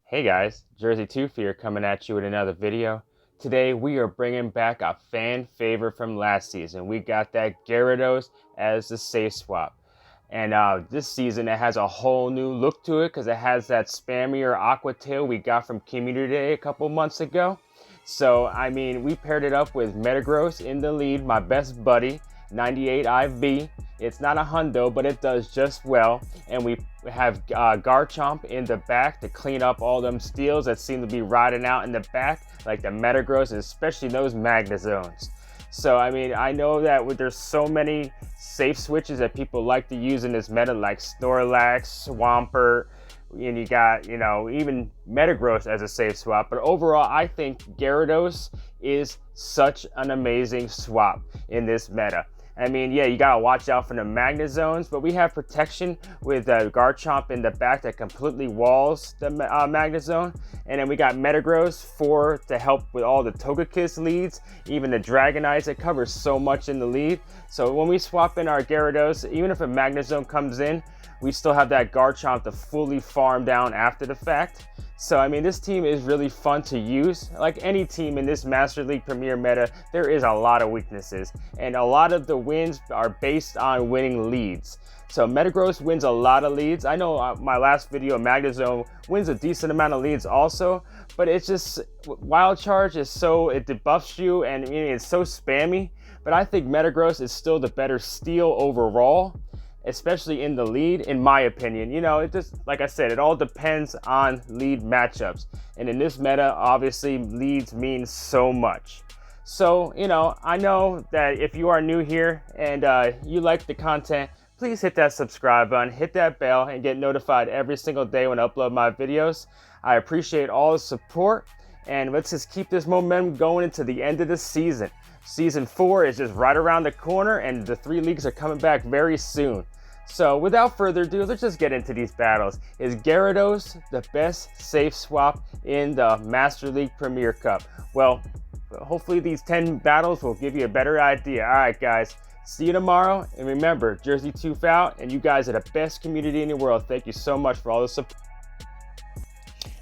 Hey guys, Jerseytoof here coming at you with another video. Today we are bringing back a fan favorite from last season. We got that Gyarados as the safe swap. And this season it has a whole new look to it because it has that spammier Aqua Tail we got from Community Day a couple months ago. So, I mean, we paired it up with Metagross in the lead, my best buddy, 98 IV. It's not a hundo, but it does just well. And we have Garchomp in the back to clean up all them steals that seem to be riding out in the back, like the Metagross, and especially those Magnezones. So, I mean, I know that there's so many safe switches that people like to use in this meta, like Snorlax, Swampert, and you got, even Metagross as a safe swap. But overall, I think Gyarados is such an amazing swap in this meta. I mean, yeah, you gotta watch out for the Magnezones, but we have protection with Garchomp in the back that completely walls the Magnezone. And then we got Metagross to help with all the Togekiss leads, even the Dragonites. It covers so much in the lead. So when we swap in our Gyarados, even if a Magnezone comes in, we still have that Garchomp to fully farm down after the fact. So, I mean, this team is really fun to use. Like any team in this Master League Premier meta, there is a lot of weaknesses. And a lot of the wins are based on winning leads. So Metagross wins a lot of leads. I know my last video, Magnezone, wins a decent amount of leads also. But it's just, Wild Charge is it debuffs you and it's so spammy. But I think Metagross is still the better steal overall, especially in the lead, in my opinion. It just, like I said, it all depends on lead matchups. And in this meta, obviously, leads mean so much. So, I know that if you are new here and you like the content, please hit that subscribe button, hit that bell, and get notified every single day when I upload my videos. I appreciate all the support, and let's just keep this momentum going into the end of the season. Season 4 is just right around the corner, and the 3 leagues are coming back very soon. So without further ado, let's just get into these battles. Is Gyarados the best safe swap in the Master League Premier Cup? Well, hopefully these 10 battles will give you a better idea. All right, guys. See you tomorrow. And remember, Jerseytoof out, and you guys are the best community in the world. Thank you so much for all the support.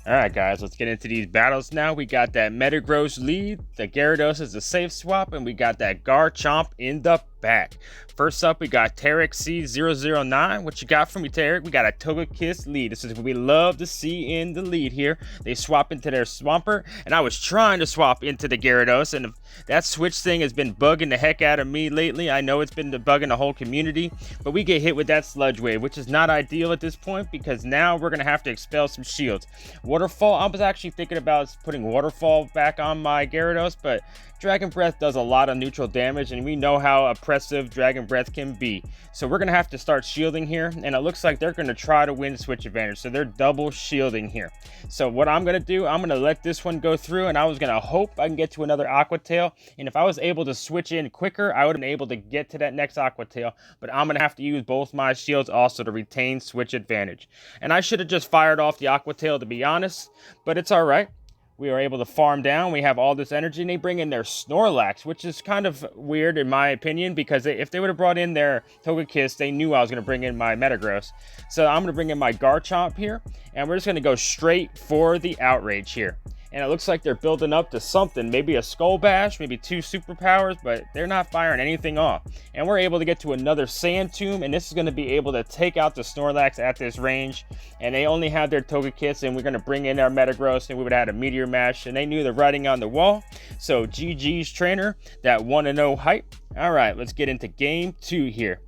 Alright guys, let's get into these battles now. We got that Metagross lead, the Gyarados is a safe swap, and we got that Garchomp in the back. First up, we got Terex C009. What you got for me, Terex? We got a Togekiss lead. This is what we love to see in the lead here. They swap into their Swampert, and I was trying to swap into the Gyarados, and that switch thing has been bugging the heck out of me lately. I know it's been bugging the whole community, but we get hit with that Sludge Wave, which is not ideal at this point because now we're going to have to expel some shields. Waterfall, I was actually thinking about putting Waterfall back on my Gyarados, but Dragon Breath does a lot of neutral damage, and we know how oppressive Dragon Breath can be. So we're going to have to start shielding here, and it looks like they're going to try to win switch advantage. So they're double shielding here. So what I'm going to do, I'm going to let this one go through, and I was going to hope I can get to another Aqua Tail. And if I was able to switch in quicker, I would have been able to get to that next Aqua Tail. But I'm going to have to use both my shields also to retain switch advantage. And I should have just fired off the Aqua Tail, to be honest, but it's all right. We are able to farm down. We have all this energy, and they bring in their Snorlax, which is kind of weird in my opinion, because if they would have brought in their Togekiss, they knew I was going to bring in my Metagross. So I'm going to bring in my Garchomp here, and we're just going to go straight for the Outrage here. And it looks like they're building up to something, maybe a Skull Bash, maybe 2 superpowers, but they're not firing anything off. And we're able to get to another Sand Tomb, and this is going to be able to take out the Snorlax at this range. And they only have their Togekiss, and we're going to bring in our Metagross, and we would have had a Meteor Mash, and they knew the writing on the wall. So GG's trainer, that 1-0 hype. All right, let's get into game 2 here.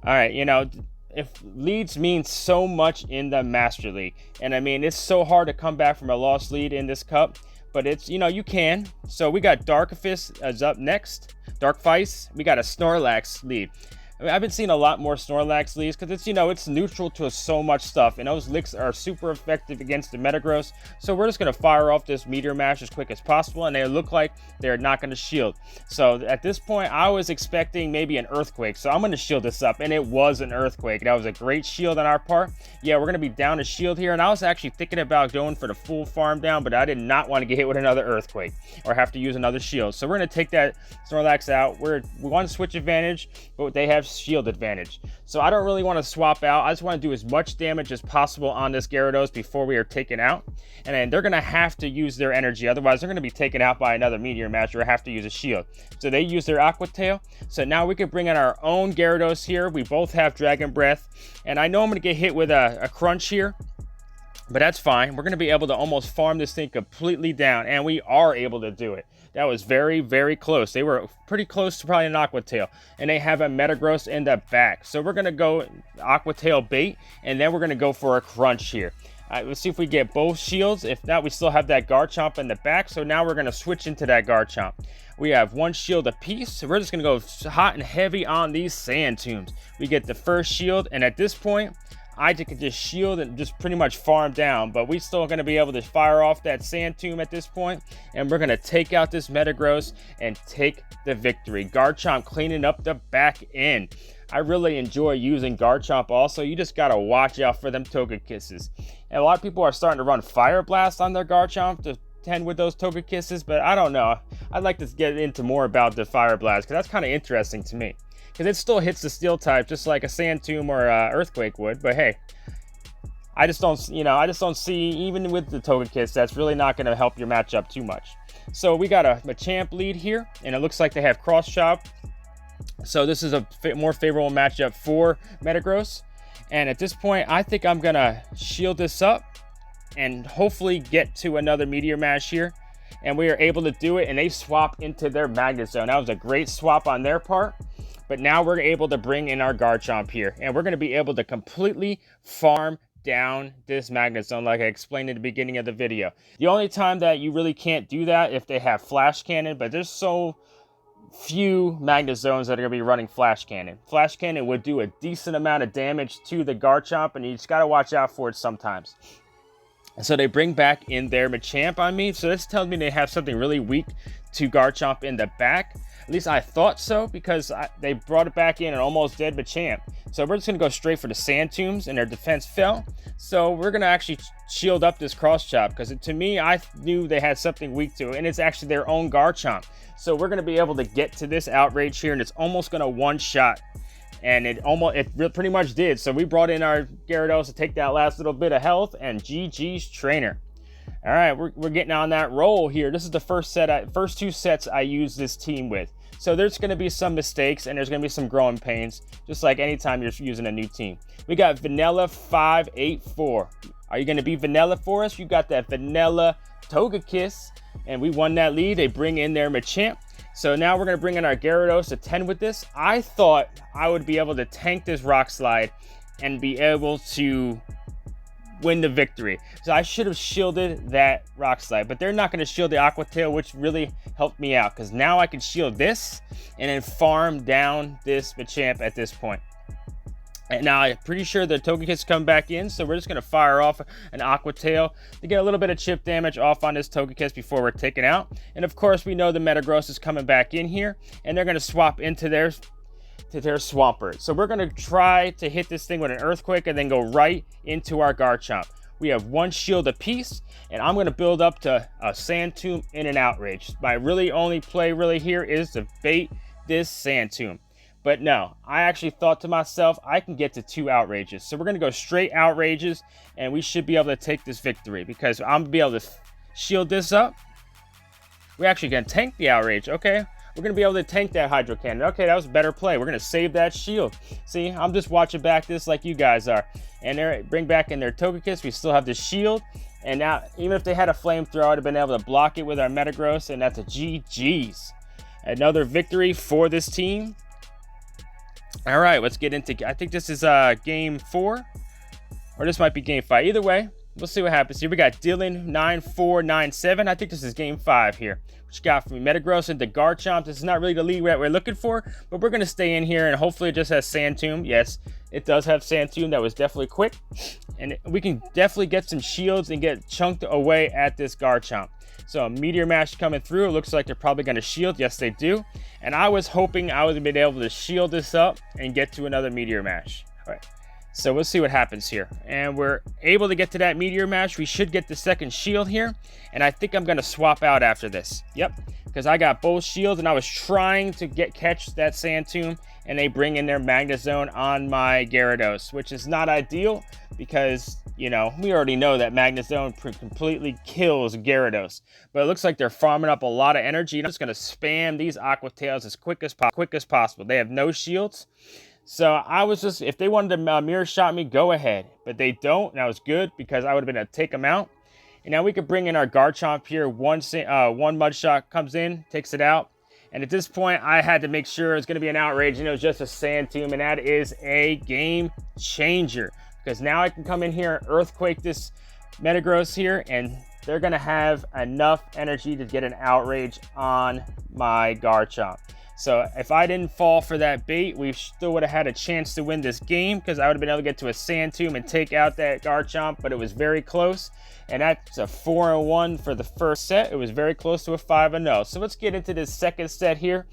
All right, if leads mean so much in the Master League, and I mean, it's so hard to come back from a lost lead in this cup, but it's, you can. So we got Darkfist as up next. Darkfist, we got a Snorlax lead. I mean, I've been seeing a lot more Snorlax leads because it's, it's neutral to so much stuff, and those licks are super effective against the Metagross. So we're just going to fire off this Meteor Mash as quick as possible, and they look like they're not going to shield. So at this point, I was expecting maybe an Earthquake, so I'm going to shield this up, and it was an Earthquake. That was a great shield on our part. Yeah, we're going to be down a shield here, and I was actually thinking about going for the full farm down, but I did not want to get hit with another Earthquake or have to use another shield. So we're going to take that Snorlax out. We want to switch advantage, but they have shield advantage. So I don't really want to swap out. I just want to do as much damage as possible on this Gyarados before we are taken out. And then they're going to have to use their energy. Otherwise, they're going to be taken out by another Meteor match or have to use a shield. So they use their Aqua Tail. So now we can bring in our own Gyarados here. We both have Dragon Breath. And I know I'm going to get hit with a Crunch here, but that's fine. We're going to be able to almost farm this thing completely down, and we are able to do it. That was very, very close. They were pretty close to probably an Aqua Tail, and they have a Metagross in the back. So we're going to go Aqua Tail bait, and then we're going to go for a Crunch here. Let's see if we get both shields. If not, we still have that Garchomp in the back. So now we're going to switch into that Garchomp. We have one shield apiece. So we're just going to go hot and heavy on these Sand Tombs. We get the first shield, and at this point, I can just shield and just pretty much farm down, but we still going to be able to fire off that Sand Tomb at this point, and we're going to take out this Metagross and take the victory. Garchomp cleaning up the back end. I really enjoy using Garchomp also. You just got to watch out for them Togekisses. And a lot of people are starting to run Fire Blast on their Garchomp to tend with those Togekisses, but I don't know. I'd like to get into more about the Fire Blast because that's kind of interesting to me. Because it still hits the steel type just like a Sand Tomb or Earthquake would. But hey, I just don't see, even with the Togekiss, that's really not going to help your matchup too much. So we got a Machamp lead here, and it looks like they have Cross Chop. So this is a more favorable matchup for Metagross. And at this point, I think I'm going to shield this up and hopefully get to another Meteor Mash here. And we are able to do it, and they swap into their Magnet Zone. That was a great swap on their part. But now we're able to bring in our Garchomp here, and we're going to be able to completely farm down this Magnet Zone like I explained in the beginning of the video. The only time that you really can't do that if they have Flash Cannon, but there's so few Magnet Zones that are going to be running Flash Cannon. Flash Cannon would do a decent amount of damage to the Garchomp, and you just got to watch out for it sometimes. And so they bring back in their Machamp on me, so this tells me they have something really weak to Garchomp in the back. At least I thought so, because they brought it back in and almost dead Machamp. So we're just going to go straight for the Sand Tombs, and their defense fell. So we're going to actually shield up this Cross Chop, because to me, I knew they had something weak to it, and it's actually their own Garchomp. So we're going to be able to get to this Outrage here, and it's almost going to one-shot. And it pretty much did. So we brought in our Gyarados to take that last little bit of health, and GG's trainer. All right, we're getting on that roll here. This is the first two sets I use this team with. So there's going to be some mistakes, and there's going to be some growing pains, just like anytime you're using a new team. We got Vanilla 584. Are you going to be Vanilla for us? You got that Vanilla Togekiss, and we won that lead. They bring in their Machamp. So now we're going to bring in our Gyarados to 10 with this. I thought I would be able to tank this Rock Slide and be able to win the victory. So I should have shielded that Rock Slide, but they're not going to shield the Aqua Tail, which really helped me out, because now I can shield this and then farm down this Machamp at this point. And now I'm pretty sure the Togekiss come back in, so we're just going to fire off an Aqua Tail to get a little bit of chip damage off on this Togekiss before we're taken out. And of course, we know the Metagross is coming back in here, and they're going to swap into their Swampert. So we're going to try to hit this thing with an Earthquake and then go right into our Garchomp. We have one shield apiece, and I'm going to build up to a Sand Tomb in an Outrage. My only play here is to bait this Sand Tomb. But no, I actually thought to myself, I can get to 2 Outrages. So we're going to go straight Outrages, and we should be able to take this victory, because I'm going to be able to shield this up. We're actually going to tank the Outrage. Okay, we're going to be able to tank that Hydro Cannon. Okay, that was a better play. We're going to save that shield. See, I'm just watching back this like you guys are. And they bring back in their Togekiss. We still have the shield. And now, even if they had a Flamethrower, I would have been able to block it with our Metagross, and that's a GG's. Another victory for this team. All right, let's get into, I think this is game 4, or this might be game 5. Either way, we'll see what happens here. We got Dylan 9497. I think this is game 5 here. What you got from Metagross into Garchomp. This is not really the lead that we're looking for, but we're going to stay in here, and hopefully it just has Sand Tomb. Yes, it does have Sand Tomb. That was definitely quick, and we can definitely get some shields and get chunked away at this Garchomp. So a Meteor Mash coming through. It looks like they're probably going to shield. Yes, they do. And I was hoping I would have been able to shield this up and get to another Meteor Mash. All right. So we'll see what happens here. And we're able to get to that Meteor Mash. We should get the second shield here. And I think I'm going to swap out after this. Yep, because I got both shields and I was trying to catch that Sand Tomb. And they bring in their Magnezone on my Gyarados, which is not ideal because, you know, we already know that Magnezone completely kills Gyarados. But it looks like they're farming up a lot of energy. I'm just going to spam these Aqua Tails as quick as possible. They have no shields. So I was just, if they wanted to mirror shot me, go ahead. But they don't, and that was good because I would have been able to take them out. And now we could bring in our Garchomp here. One Mud Shot comes in, takes it out. And at this point, I had to make sure it was going to be an outrage, and it was just a Sand Tomb, and that is a game changer. Because now I can come in here and Earthquake this Metagross here, and they're going to have enough energy to get an outrage on my Garchomp. So if I didn't fall for that bait, we still would have had a chance to win this game because I would have been able to get to a Sand Tomb and take out that Garchomp, but it was very close. And that's a 4-1 for the first set. It was very close to a 5-0. So let's get into this second set here.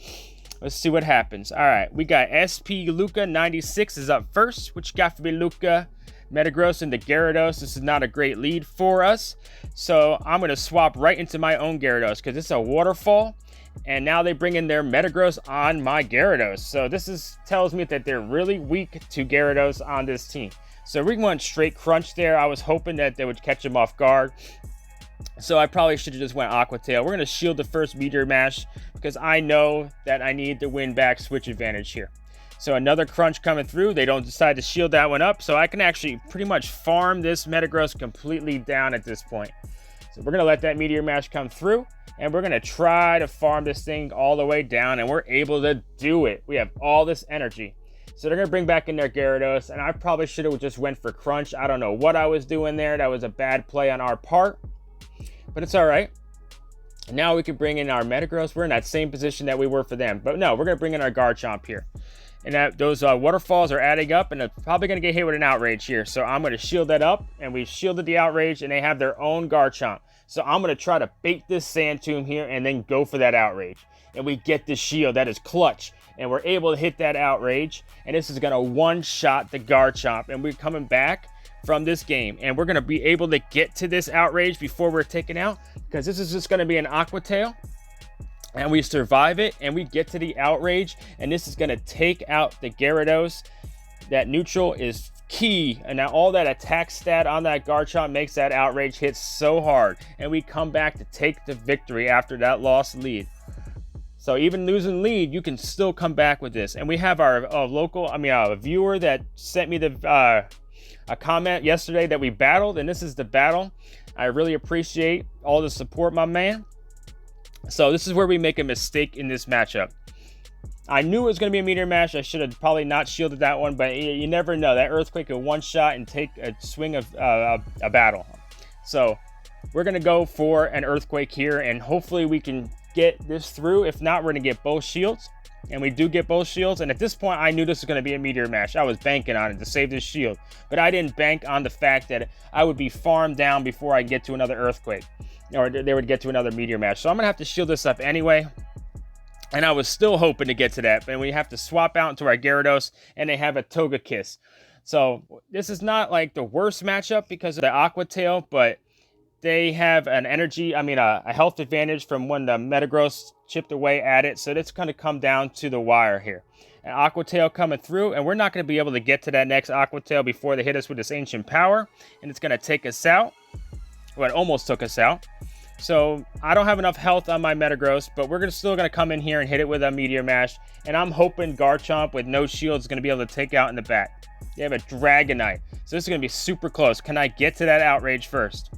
Let's see what happens. All right, we got SP Luca 96 is up first. What you got for me, Luca? Metagross into Gyarados. This is not a great lead for us. So I'm going to swap right into my own Gyarados because it's a Waterfall. And now they bring in their Metagross on my Gyarados. So this tells me that they're really weak to Gyarados on this team. So we went straight Crunch there. I was hoping that they would catch him off guard. So I probably should have just went Aqua Tail. We're going to shield the first Meteor Mash because I know that I need to win back switch advantage here. So another Crunch coming through. They don't decide to shield that one up. So I can actually pretty much farm this Metagross completely down at this point. So we're going to let that Meteor Mash come through. And we're going to try to farm this thing all the way down. And we're able to do it. We have all this energy. So they're going to bring back in their Gyarados. And I probably should have just went for Crunch. I don't know what I was doing there. That was a bad play on our part. But it's all right. Now we can bring in our Metagross. We're in that same position that we were for them. But no, we're going to bring in our Garchomp here. And those waterfalls are adding up. And they're probably going to get hit with an outrage here. So I'm going to shield that up. And we've shielded the outrage. And they have their own Garchomp. So I'm going to try to bait this Sand Tomb here and then go for that outrage. And we get this shield. That is clutch. And we're able to hit that outrage. And this is going to one-shot the Garchomp. And we're coming back from this game. And we're going to be able to get to this outrage before we're taken out. Because this is just going to be an Aqua Tail. And we survive it. And we get to the outrage. And this is going to take out the Gyarados. That neutral is key. And now all that attack stat on that Garchomp makes that outrage hit so hard. And we come back to take the victory after that lost lead. So even losing lead, you can still come back with this. And we have our a viewer that sent me a comment yesterday that we battled, and this is the battle. I really appreciate all the support, my man. So this is where we make a mistake in this matchup. I knew it was going to be a Meteor Mash. I should have probably not shielded that one, but you never know. That Earthquake could one-shot and take a swing of a battle. So we're going to go for an Earthquake here, and hopefully we can get this through. If not, we're going to get both shields. And we do get both shields. And at this point, I knew this was going to be a Meteor Mash. I was banking on it to save this shield. But I didn't bank on the fact that I would be farmed down before I get to another Earthquake. Or they would get to another Meteor Mash. So I'm going to have to shield this up anyway. And I was still hoping to get to that. But we have to swap out into our Gyarados. And they have a Togekiss. So this is not like the worst matchup because of the Aqua Tail. But they have an a health advantage from when the Metagross chipped away at it. So it's going to come down to the wire here. An Aqua Tail coming through. And we're not going to be able to get to that next Aqua Tail before they hit us with this Ancient Power. And it's going to take us out. Well, it almost took us out. So I don't have enough health on my Metagross. But we're still going to come in here and hit it with a Meteor Mash. And I'm hoping Garchomp with no shield is going to be able to take out in the back. They have a Dragonite. So this is going to be super close. Can I get to that outrage first?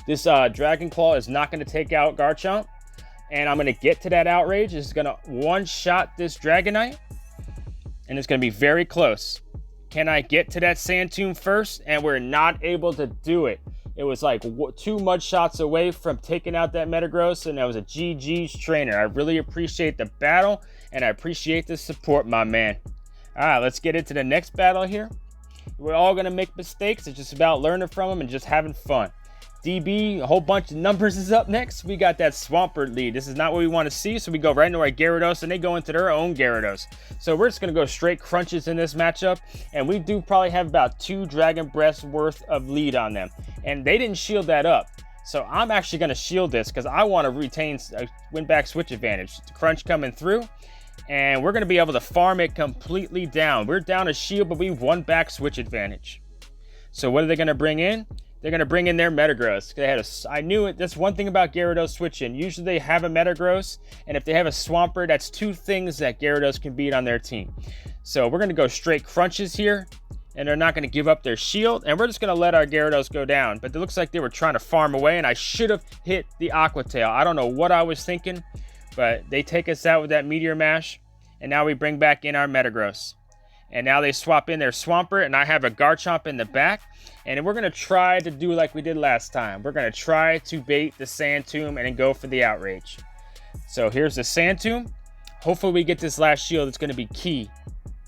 This Dragon Claw is not going to take out Garchomp. And I'm going to get to that outrage. It's going to one-shot this Dragonite. And it's going to be very close. Can I get to that Sand Tomb first? And we're not able to do it. It was like 2 mud shots away from taking out that Metagross. And that was a GG's trainer. I really appreciate the battle. And I appreciate the support, my man. All right, let's get into the next battle here. We're all going to make mistakes. It's just about learning from them and just having fun. DB, a whole bunch of numbers is up next. We got that Swampert lead. This is not what we want to see, so we go right into our Gyarados, and they go into their own Gyarados. So we're just going to go straight crunches in this matchup, and we do probably have about 2 Dragon Breaths worth of lead on them. And they didn't shield that up. So I'm actually going to shield this because I want to retain a win-back switch advantage. The crunch coming through, and we're going to be able to farm it completely down. We're down a shield, but we've won back switch advantage. So what are they going to bring in? They're going to bring in their Metagross. They had I knew it. That's one thing about Gyarados switching. Usually they have a Metagross, and if they have a Swampert, that's 2 things that Gyarados can beat on their team. So we're going to go straight crunches here, and they're not going to give up their shield, and we're just going to let our Gyarados go down. But it looks like they were trying to farm away, and I should have hit the Aqua Tail. I don't know what I was thinking, but they take us out with that Meteor Mash, and now we bring back in our Metagross. And now they swap in their Swampert, and I have a Garchomp in the back. And we're going to try to do like we did last time. We're going to try to bait the Sand Tomb and then go for the Outrage. So here's the Sand Tomb. Hopefully we get this last shield. It's going to be key.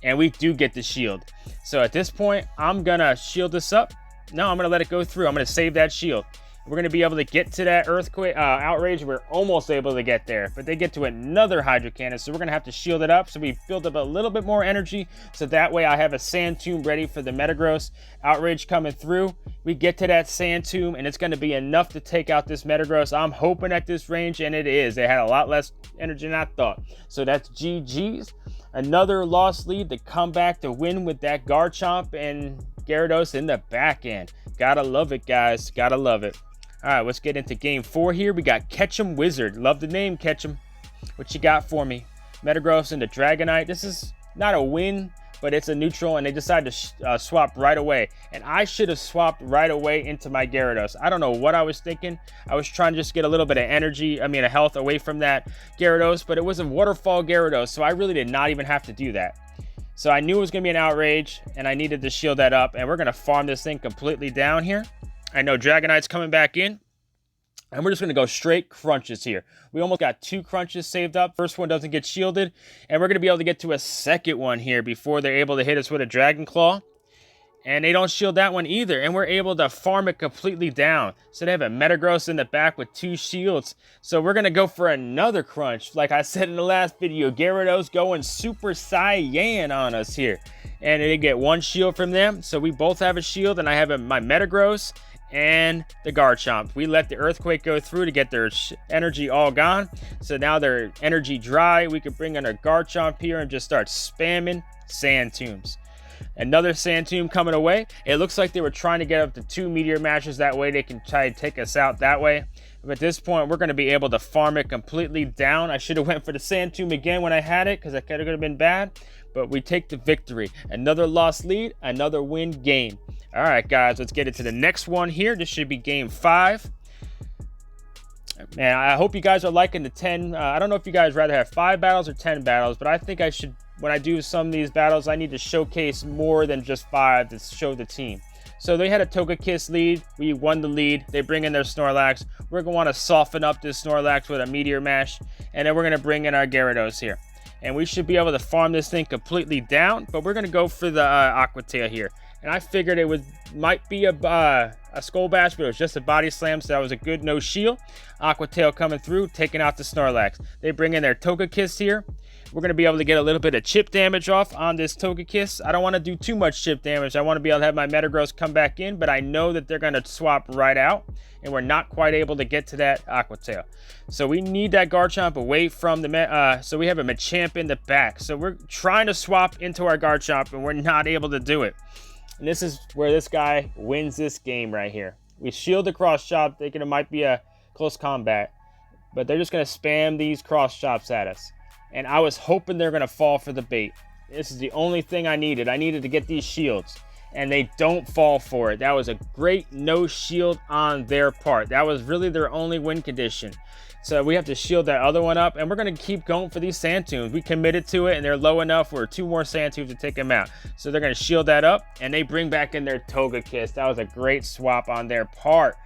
And we do get the shield. So at this point, I'm going to shield this up. No, I'm going to let it go through. I'm going to save that shield. We're going to be able to get to that Earthquake Outrage. We're almost able to get there, but they get to another Hydro Cannon, so we're going to have to shield it up. So we build up a little bit more energy, so that way I have a Sand Tomb ready for the Metagross. Outrage coming through. We get to that Sand Tomb, and it's going to be enough to take out this Metagross. I'm hoping at this range, and it is. They had a lot less energy than I thought. So that's GG's. Another lost lead to come back to win with that Garchomp and Gyarados in the back end. Gotta love it, guys. Gotta love it. All right, let's get into game 4 here. We got Ketchum Wizard. Love the name, Ketchum. What you got for me? Metagross into Dragonite. This is not a win, but it's a neutral, and they decided to swap right away. And I should have swapped right away into my Gyarados. I don't know what I was thinking. I was trying to just get a little bit of energy, a health away from that Gyarados, but it was a Waterfall Gyarados, so I really did not even have to do that. So I knew it was going to be an Outrage, and I needed to shield that up, and we're going to farm this thing completely down here. I know Dragonite's coming back in, and we're just going to go straight crunches here. We almost got 2 crunches saved up. First one doesn't get shielded, and we're going to be able to get to a second one here before they're able to hit us with a Dragon Claw. And they don't shield that one either, and we're able to farm it completely down. So they have a Metagross in the back with 2 shields. So we're going to go for another crunch. Like I said in the last video, Gyarados going Super Saiyan on us here. And they get 1 shield from them, so we both have a shield, and I have my Metagross and the Garchomp. We let the Earthquake go through to get their energy all gone. So now their energy dry. We could bring in a Garchomp here and just start spamming Sand Tombs. Another Sand Tomb coming away. It looks like they were trying to get up to 2 Meteor Mashes. That way they can try to take us out that way. But at this point, we're going to be able to farm it completely down. I should have went for the Sand Tomb again when I had it, because that could have been bad. But we take the victory. Another lost lead, another win game. All right, guys, let's get into the next one here. This should be game 5. Man, I hope you guys are liking the 10. I don't know if you guys rather have 5 battles or 10 battles, but I think I should, when I do some of these battles, I need to showcase more than just 5 to show the team. So they had a Togekiss lead. We won the lead. They bring in their Snorlax. We're going to want to soften up this Snorlax with a Meteor Mash, and then we're going to bring in our Gyarados here. And we should be able to farm this thing completely down, but we're going to go for the Aqua Tail here. And I figured it might be a Skull Bash, but it was just a Body Slam, so that was a good no shield. Aqua Tail coming through, taking out the Snorlax. They bring in their Togekiss here. We're going to be able to get a little bit of chip damage off on this Togekiss. I don't want to do too much chip damage. I want to be able to have my Metagross come back in, but I know that they're going to swap right out, and we're not quite able to get to that Aqua Tail. So we need that Garchomp away from the so we have a Machamp in the back. So we're trying to swap into our Garchomp, and we're not able to do it. And this is where this guy wins this game right here. We shield the cross chop, thinking it might be a close combat, but they're just going to spam these cross chops at us. And I was hoping they're going to fall for the bait. This is the only thing I needed. I needed to get these shields, and they don't fall for it. That was a great no shield on their part. That was really their only win condition. So we have to shield that other one up, and we're going to keep going for these Sand Tombs. We committed to it, and they're low enough for 2 more Sand Tombs to take them out. So they're going to shield that up, and they bring back in their Togekiss. That was a great swap on their part.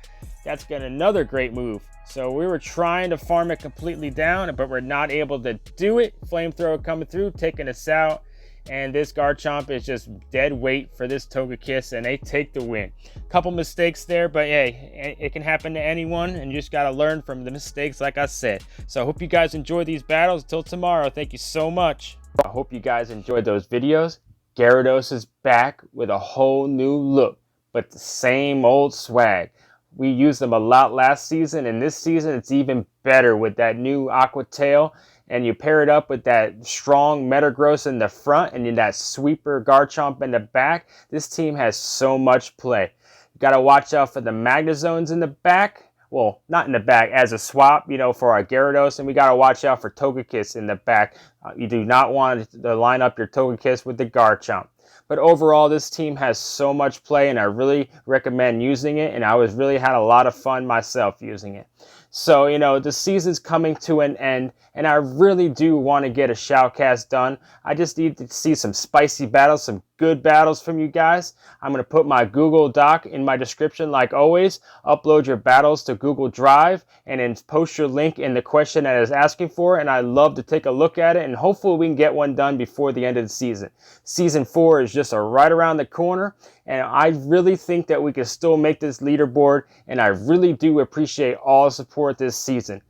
That's got another great move. So we were trying to farm it completely down, but we're not able to do it. Flamethrower coming through, taking us out. and this Garchomp is just dead weight for this Togekiss, and they take the win. Couple mistakes there, but hey, it can happen to anyone, and you just got to learn from the mistakes, like I said. So I hope you guys enjoy these battles. Until tomorrow, thank you so much. I hope you guys enjoyed those videos. Gyarados is back with a whole new look, but the same old swag. We used them a lot last season, and this season it's even better with that new Aqua Tail, and you pair it up with that strong Metagross in the front and that sweeper Garchomp in the back. This team has so much play. You got to watch out for the Magnezones in the back. Well, not in the back, as a swap, you know, for our Gyarados, and we got to watch out for Togekiss in the back. You do not want to line up your Togekiss with the Garchomp. But overall, this team has so much play, and I really recommend using it, and I really had a lot of fun myself using it. So, you know, the season's coming to an end, and I really do want to get a shoutcast done. I just need to see some spicy battles, some good battles from you guys. I'm going to put my Google Doc in my description like always. Upload your battles to Google Drive, and then post your link in the question that is asking for, and I'd love to take a look at it, and hopefully we can get one done before the end of the season. Season 4 is just right around the corner, and I really think that we can still make this leaderboard, and I really do appreciate all the support this season.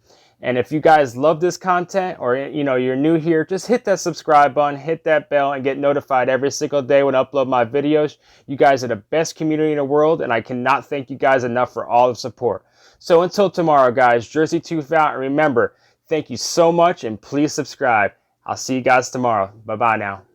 And if you guys love this content, or you know you're new here, just hit that subscribe button, hit that bell, and get notified every single day when I upload my videos. You guys are the best community in the world, and I cannot thank you guys enough for all the support. So until tomorrow, guys, Jerseytoof out, and remember, thank you so much, and please subscribe. I'll see you guys tomorrow. Bye-bye now.